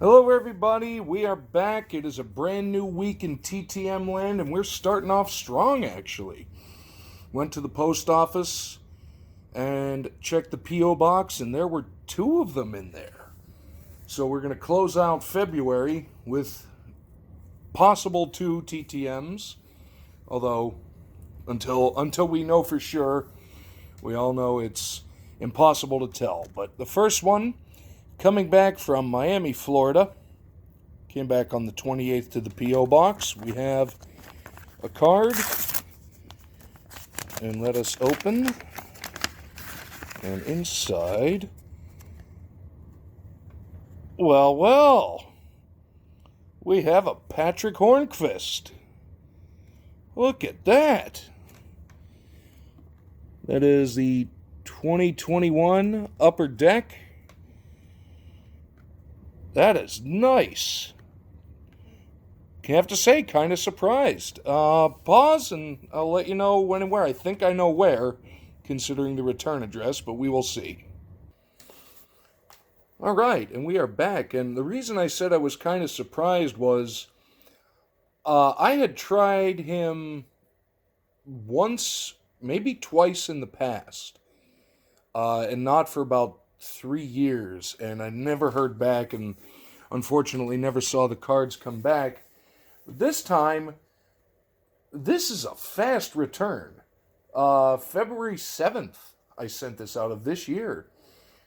Hello, everybody. We are back. It is a brand new week in TTM land, and we're starting off strong, actually. Went to the post office and checked the P.O. box, and there were two of them in there. So we're going to close out February with possible two TTMs, although until we know for sure, we all know it's impossible to tell. But the first one, coming back from Miami, Florida, came back on the 28th to the P.O. box. We have a card, and let us open. And inside, well, we have a Patric Hörnqvist. Look at that. That is the 2021 Upper Deck. That is nice. I have to say, kind of surprised. Pause, and I'll let you know when and where. I think I know where, considering the return address, but we will see. All right, and we are back. And the reason I said I was kind of surprised was I had tried him once, maybe twice in the past, and not for about 3 years. And I never heard back, and unfortunately never saw the cards come back. This time, this is a fast return. February 7th, I sent this out of this year.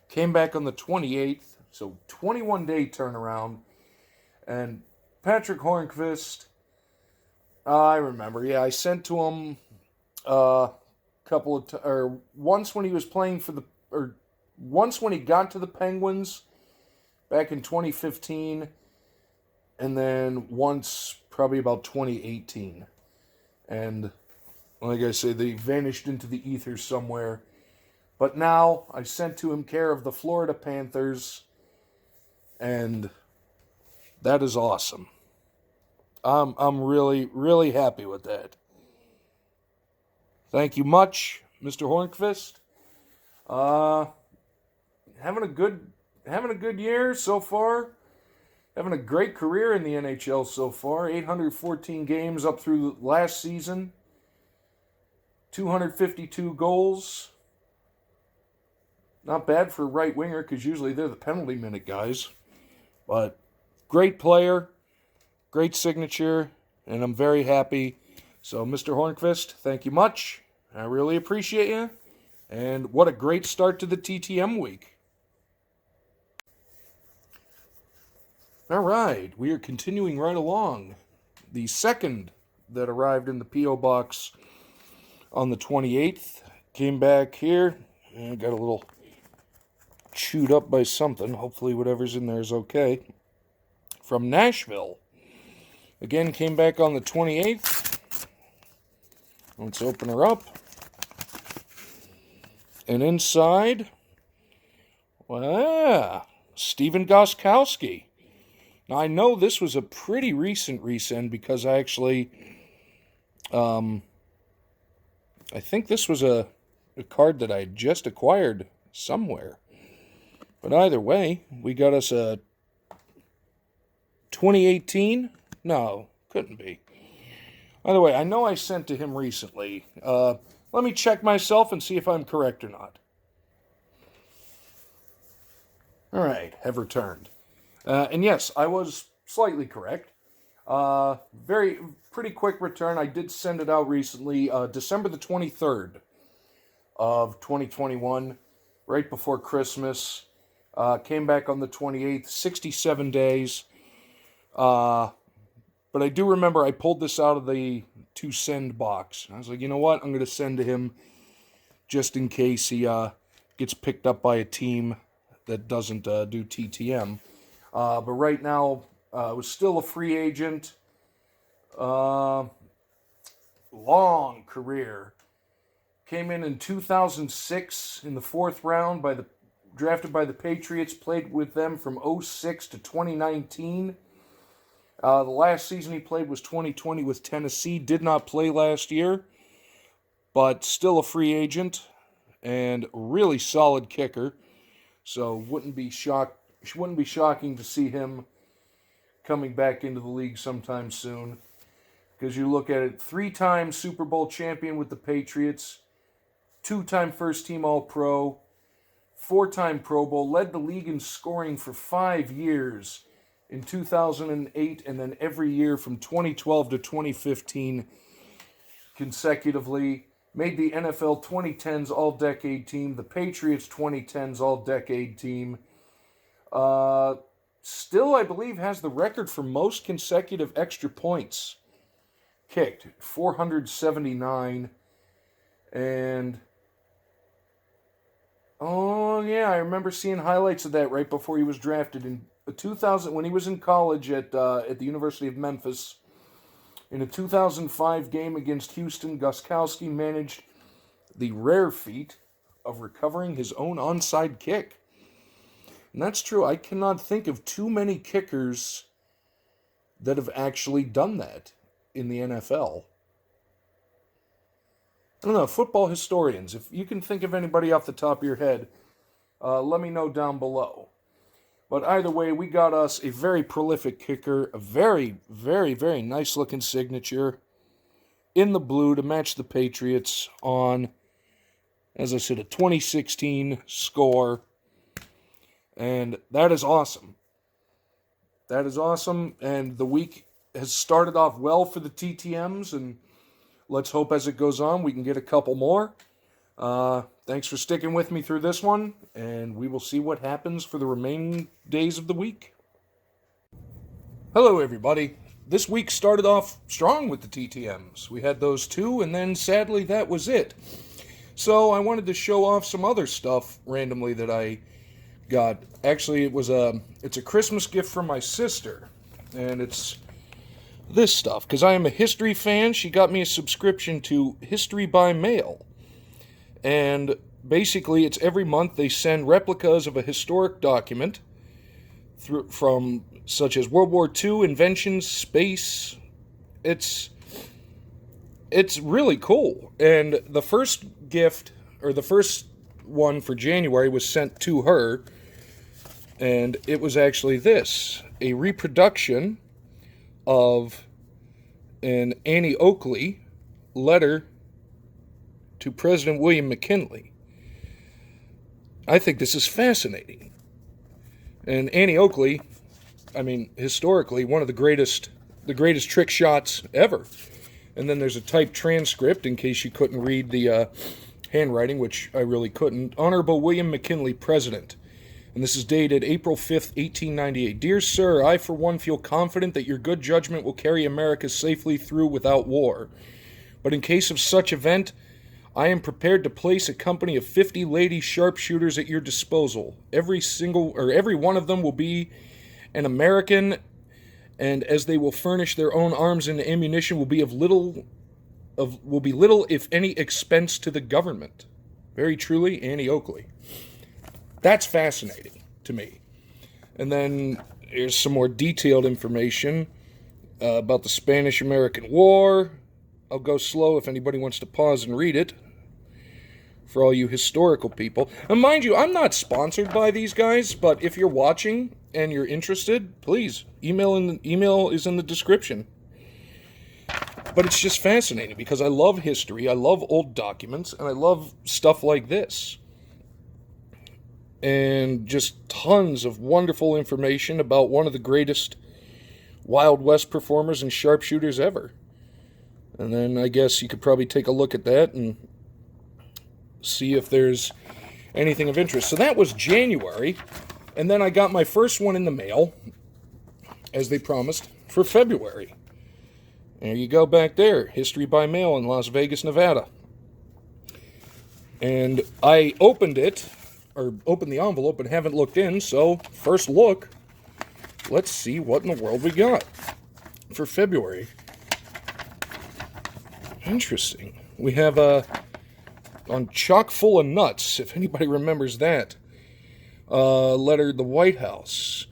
Came back on the 28th, so 21-day turnaround. And Patric Hörnqvist, I remember, I sent to him once when he was playing once when he got to the Penguins back in 2015, and then once probably about 2018. And like I say, they vanished into the ether somewhere. But now I sent to him care of the Florida Panthers, and that is awesome. I'm really, really happy with that. Thank you much, Mr. Hörnqvist. Having a good year so far. Having a great career in the NHL so far. 814 games up through last season. 252 goals. Not bad for a right winger, because usually they're the penalty minute guys. But great player, great signature, and I'm very happy. So, Mr. Hörnqvist, thank you much. I really appreciate you. And what a great start to the TTM week. All right, we are continuing right along. The second that arrived in the P.O. box on the 28th came back here. And got a little chewed up by something. Hopefully whatever's in there is okay. From Nashville. Again, came back on the 28th. Let's open her up. And inside, Stephen Gostkowski. Now, I know this was a pretty recent resend because I actually, I think this was a card that I had just acquired somewhere. But either way, we got us a 2018. No, couldn't be. Either way, I know I sent to him recently. Let me check myself and see if I'm correct or not. All right, have returned. And yes, I was slightly correct. Pretty quick return. I did send it out recently, December the 23rd of 2021, right before Christmas. Came back on the 28th, 67 days. But I do remember I pulled this out of the to send box. I was like, you know what? I'm going to send to him just in case he gets picked up by a team that doesn't do TTM. But right now, was still a free agent. Long career. Came in 2006 in the fourth round drafted by the Patriots. Played with them from 2006 to 2019. The last season he played was 2020 with Tennessee. Did not play last year, but still a free agent and really solid kicker. So wouldn't be shocking to see him coming back into the league sometime soon. Because you look at it, 3-time Super Bowl champion with the Patriots, 2-time first-team All-Pro, 4-time Pro Bowl, led the league in scoring for 5 years in 2008, and then every year from 2012 to 2015 consecutively. Made the NFL 2010s All-Decade Team, the Patriots 2010s All-Decade Team. Still, I believe, has the record for most consecutive extra points kicked, 479. And oh yeah, I remember seeing highlights of that right before he was drafted in 2000 when he was in college at the University of Memphis. In a 2005 game against Houston, Gostkowski managed the rare feat of recovering his own onside kick. And that's true. I cannot think of too many kickers that have actually done that in the NFL. I don't know, football historians, if you can think of anybody off the top of your head, let me know down below. But either way, we got us a very prolific kicker, a very, very, very nice-looking signature in the blue to match the Patriots on, as I said, a 2016 score. And that is awesome. That is awesome, and the week has started off well for the TTMs, and let's hope as it goes on we can get a couple more. Thanks for sticking with me through this one, and we will see what happens for the remaining days of the week. Hello, everybody. This week started off strong with the TTMs. We had those two, and then sadly that was it. So I wanted to show off some other stuff randomly that I got. Actually, it's a Christmas gift from my sister, and it's this stuff, because I am a history fan. She got me a subscription to History by Mail, and basically it's every month they send replicas of a historic document from such as World War II, inventions, space. It's really cool. And the first gift, or the first one for January, was sent to her, and it was actually this, a reproduction of an Annie Oakley letter to President William McKinley. I think this is fascinating. And Annie Oakley, I mean, historically, one of the greatest trick shots ever. And then there's a typed transcript in case you couldn't read the handwriting, which I really couldn't. Honorable William McKinley, President. And this is dated April 5th, 1898. Dear Sir, I for one feel confident that your good judgment will carry America safely through without war. But in case of such event, I am prepared to place a company of 50 lady sharpshooters at your disposal. Every one of them will be an American, and as they will furnish their own arms and ammunition, will be little if any expense to the government. Very truly, Annie Oakley. That's fascinating to me. And then here's some more detailed information about the Spanish-American War. I'll go slow if anybody wants to pause and read it, for all you historical people. And mind you, I'm not sponsored by these guys, but if you're watching and you're interested, please, email is in the description. But it's just fascinating because I love history, I love old documents, and I love stuff like this. And just tons of wonderful information about one of the greatest Wild West performers and sharpshooters ever. And then I guess you could probably take a look at that and see if there's anything of interest. So that was January, and then I got my first one in the mail, as they promised, for February. There you go back there, History by Mail in Las Vegas, Nevada. And I opened the envelope and haven't looked in, so first look, let's see what in the world we got for February. Interesting. We have on Chock full of nuts, if anybody remembers that, letter the White House.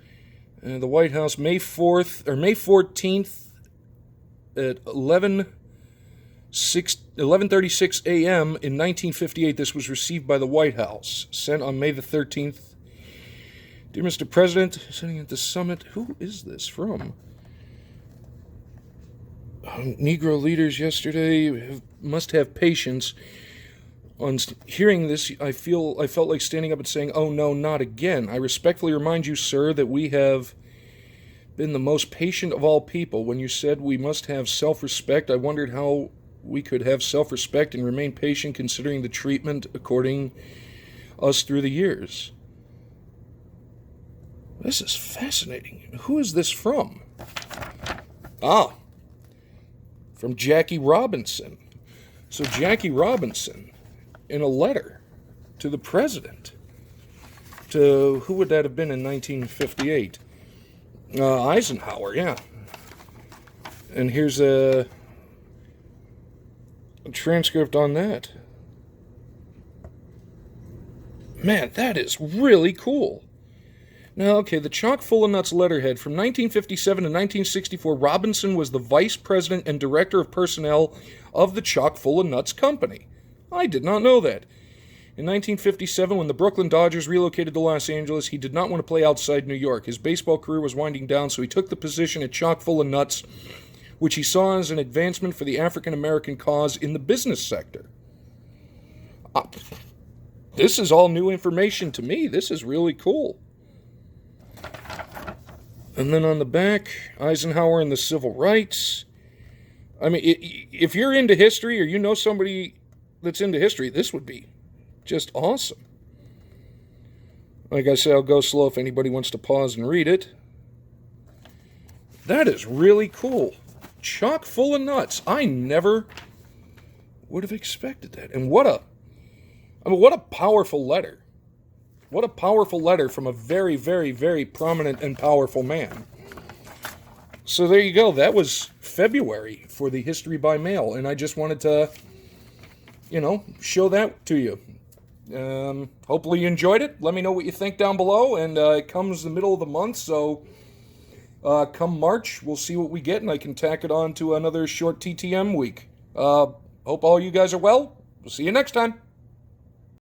The White House, May 14th at 11:36 a.m. in 1958, this was received by the White House. Sent on May the 13th, Dear Mr. President, sitting at the summit, who is this from? Negro leaders yesterday must have patience. On hearing this, I felt like standing up and saying, "Oh no, not again. I respectfully remind you, sir, that we have been the most patient of all people. When you said we must have self-respect, I wondered how we could have self-respect and remain patient considering the treatment according us through the years." This is fascinating. Who is this from? Ah, from Jackie Robinson. So Jackie Robinson, in a letter to the president, to who would that have been in 1958? Eisenhower, yeah. And here's a transcript on that. Man, that is really cool. Now, okay, the Chock full of nuts letterhead. From 1957 to 1964, Robinson was the vice president and director of personnel of the Chock full of nuts company. I did not know that. In 1957, when the Brooklyn Dodgers relocated to Los Angeles, he did not want to play outside New York. His baseball career was winding down, so he took the position at Chock full of nuts, which he saw as an advancement for the African American cause in the business sector. This is all new information to me. This is really cool. And then on the back, Eisenhower and the civil rights. I mean, if you're into history or you know somebody that's into history, this would be just awesome. Like I said, I'll go slow if anybody wants to pause and read it. That is really cool. Chock full of nuts. I never would have expected that. And what a powerful letter. What a powerful letter from a very, very, very prominent and powerful man. So there you go. That was February for the History by Mail, and I just wanted to, show that to you. Hopefully you enjoyed it. Let me know what you think down below, and it comes the middle of the month, so come March, we'll see what we get, and I can tack it on to another short TTM week. Hope all you guys are well. We'll see you next time.